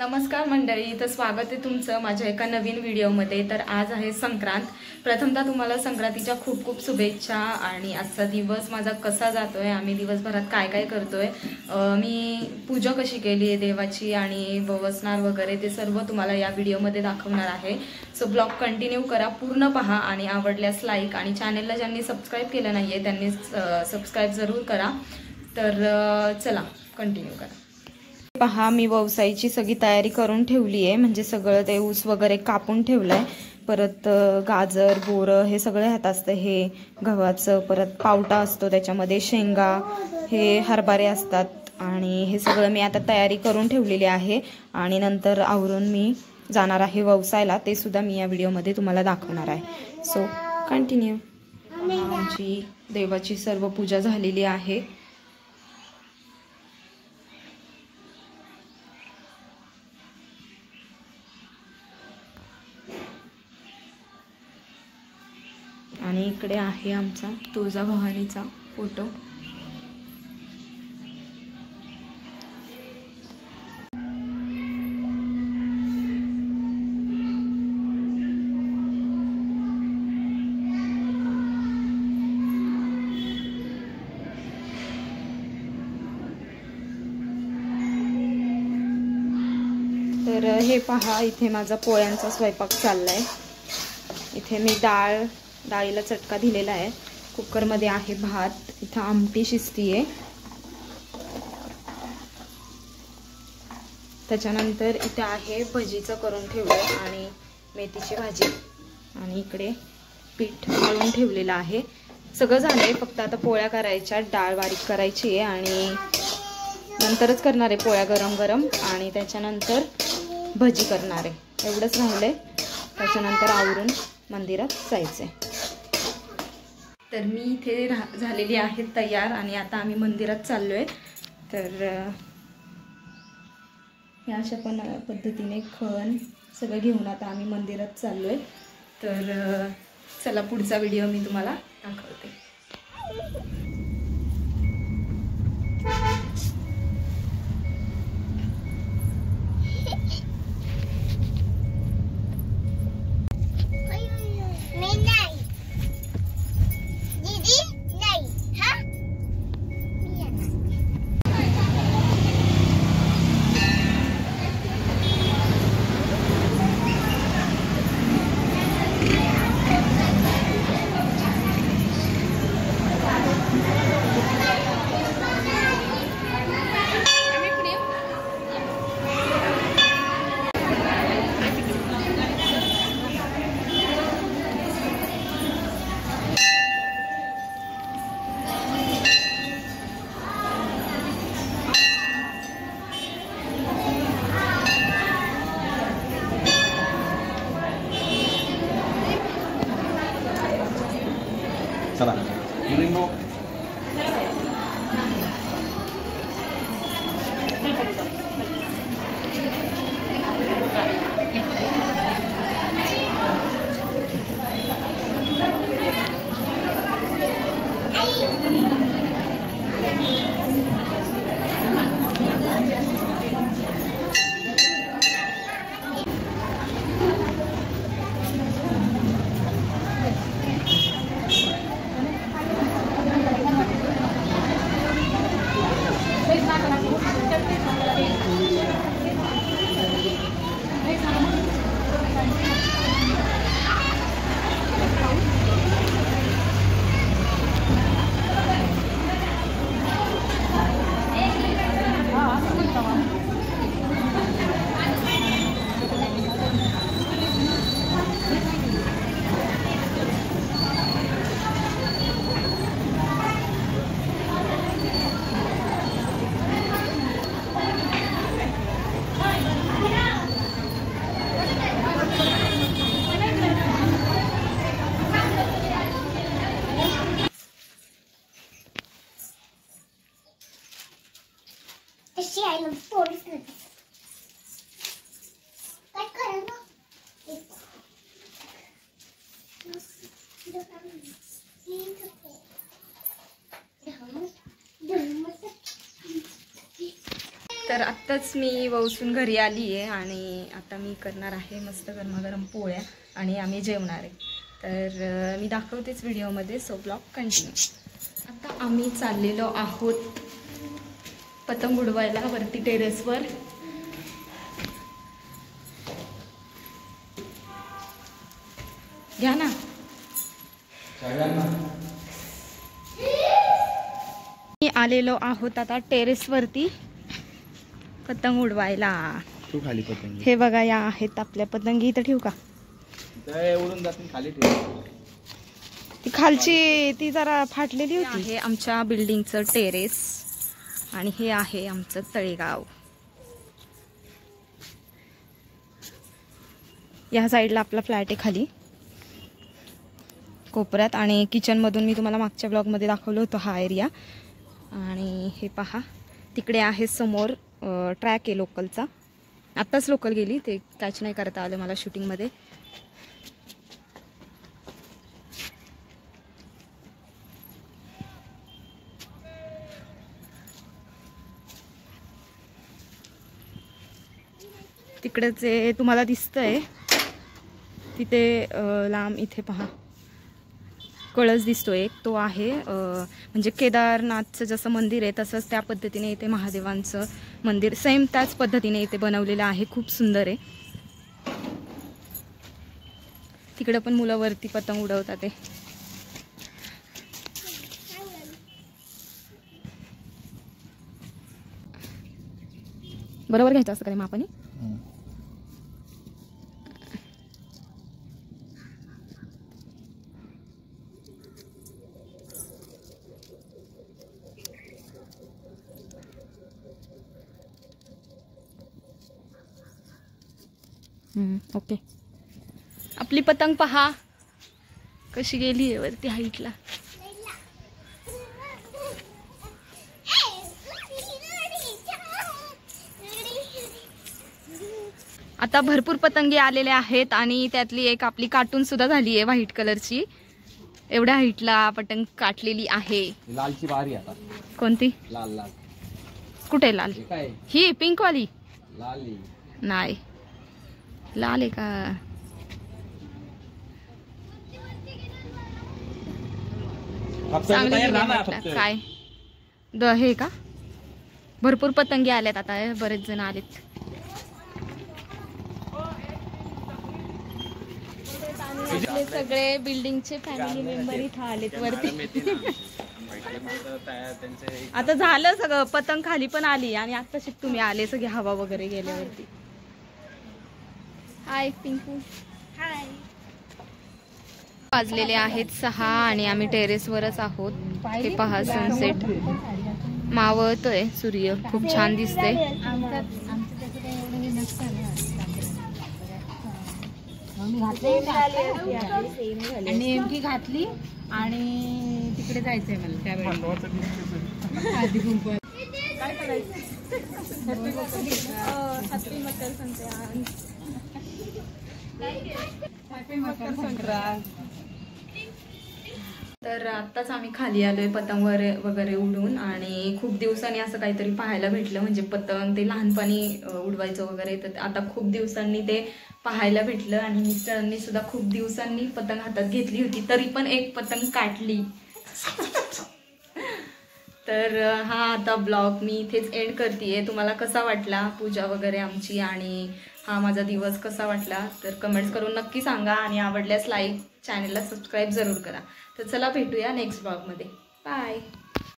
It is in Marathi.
नमस्कार मंडळी, तर स्वागत आहे तुमचं माझ्या एका नवीन व्हिडिओमध्ये। तर आज आहे संक्रांत। प्रथमतः तुम्हाला संक्रांतीच्या खूप खूप शुभेच्छा। आणि आजचा दिवस माझा कसा जातोय, आम्ही दिवसभरात काय काय करतोय, मी पूजा कशी केली आहे देवाची आणि ववसणार वगैरे ते सर्व तुम्हाला या व्हिडिओमध्ये दाखवणार आहे। सो ब्लॉग कंटिन्यू करा, पूर्ण पहा आणि आवडल्यास लाईक आणि चॅनलला ज्यांनी सबस्क्राईब केलं नाहीये त्यांनी सबस्क्राईब जरूर करा। तर चला कंटिन्यू करा। पहा, मी व्यवसायाची सगळी तयारी करून ठेवली आहे, म्हणजे सगळं ते ऊस वगैरे कापून ठेवलंय। परत गाजर बोरं हे सगळं ह्यात असतं, हे गव्हाचं, परत पावटा असतो त्याच्यामध्ये, शेंगा, हे हरभरे असतात आणि हे सगळं मी आता तयारी करून ठेवलेली आहे। आणि नंतर आवरून मी जाणार आहे व्यवसायाला, ते सुद्धा मी या व्हिडिओमध्ये तुम्हाला दाखवणार आहे। So continue. आमची देवाची सर्व पूजा झालेली आहे। आणि इकडे आहे आमचा तुळजाभवानीचा फोटो। तर हे पहा, इथे माझा पोळ्यांचा स्वयंपाक चाललाय। इथे मी डाळीला चटका दिलेला आहे। कुकरमध्ये आहे भात, इथं आमटी शिजतीये। त्याच्यानंतर इथे आहे भजीचं करून ठेवलंय आणि मेथीची भाजी, आणि इकडे पीठ मळून ठेवलेलं आहे। सगळं झालंय, फक्त आता पोळ्या करायच्या, डाळ बारीक करायची आहे आणि नंतरच करणार आहे पोळ्या गरम गरम, आणि त्याच्यानंतर भजी करणार आहे। एवढंच राहिलंय, त्याच्यानंतर आवरून मंदिरात जायचंय। तर मी इथे झालेली आहे तयार आणि आता आम्ही मंदिरात चाललोय। तर या अशा पद्धतीने खण सगळं घेऊन आता आम्ही मंदिरात चाललोय। तर चला पुढचा व्हिडिओ मी तुम्हाला दाखवते। तर आत्ताच मी वौसून घरी आली आहे आणि आता मी करणार आहे मस्त गरमागरम पोळ्या आणि आम्ही जेवणार आहे. तर मी दाखवतेच व्हिडिओमध्ये, सो ब्लॉग कंटिन्यू. आता आम्ही चाललेलो आहोत पतंग उडवायला वरती टेरेसवर. घ्या ना. मी आलेलो आहोत आता टेरेसवरती पतंग उडवायला. तू खाली पतंग हे बघा, या आहेत आपल्या पतंगी. इथं ठेवू का? उडून जातील खाली ठेव. ती खालची ती जरा फाटलेली होती. हे आमच्या बिल्डिंगचं टेरेस आणि हे आहे आमचं तळेगाव. या साईडला आपला फ्लॅट आहे खाली कोपऱ्यात, आणि किचनमधून मी तुम्हाला मागच्या ब्लॉगमध्ये दाखवलं होतं हा एरिया. आणि हे पहा, तिकडे आहे समोर ट्रॅक आहे लोकलचा. आत्ताच लोकल गेली, ते कॅच नाही करता आलं मला शूटिंगमध्ये. तिकडे जे तुम्हाला दिसतंय तिथे लांब, इथे पहा कळस दिसतो एक, तो आहे म्हणजे केदारनाथचं जसं मंदिर आहे तसंच त्या पद्धतीने इथे महादेवांचं मंदिर सेम त्याच पद्धतीने इथे बनवलेलं आहे. खूप सुंदर आहे. तिकडे पण मुलं वरती पतंग उडवतात. ते बरोबर घ्यायचं असतं का मापाने? ओके. आपली पतंग पहा कशी गेली आहे वरती हाईटला. आता भरपूर पतंगे आलेले आहेत आणि त्यातली एक आपली काटून सुद्धा झाली आहे व्हाईट कलरची. एवढ्या हाईटला पतंग काटलेली आहे. लालची बारी आता. कोणती? लाल लाल. कुठे लाल? ही पिंक वाली? लाल नाही, लाल आहे का? काय हे का? भरपूर पतंगे आल्यात आता, बरेच जण आलेत. आपले सगळे बिल्डिंगचे फॅमिली मेंबर इथं आलेत वरती. आता झालं सगळं, पतंग खाली पण आली आणि आता तुम्ही आले सगळे हवा वगैरे गेल्यावरती. हाय पिंकू. हाय. वाजलेले आहेत 6 आणि आम्ही टेरेसवरच आहोत. ते पहा सनसेट मावळतोय, सूर्य खूप छान दिसते. नेमकी घातली आणि तिकडे जायचंय मला त्यावेळेस. काय करायचं? हॅपी मकर संक्रांत. तर आत्ताच आम्ही खाली आलोय पतंग वगैरे उडून, आणि खूप दिवसांनी असं काहीतरी पाहायला भेटलं. म्हणजे पतंग ते लहानपणी उडवायचं वगैरे, तर आता खूप दिवसांनी ते पाहायला भेटलं. आणि मिस्टरांनी सुद्धा खूप दिवसांनी पतंग हातात घेतली होती, तरी पण एक पतंग काटली. तर हा आता ब्लॉग मी इथेच एंड करते. तुम्हाला कसा वाटला पूजा वगैरे आमची आणि हा माझा दिवस कसा वाटला तर कमेंट्स करून नक्की सांगा. आणि आवडल्यास लाईक, चॅनलला सबस्क्राईब जरूर करा. तर चला भेटूया नेक्स्ट ब्लॉगमध्ये. बाय.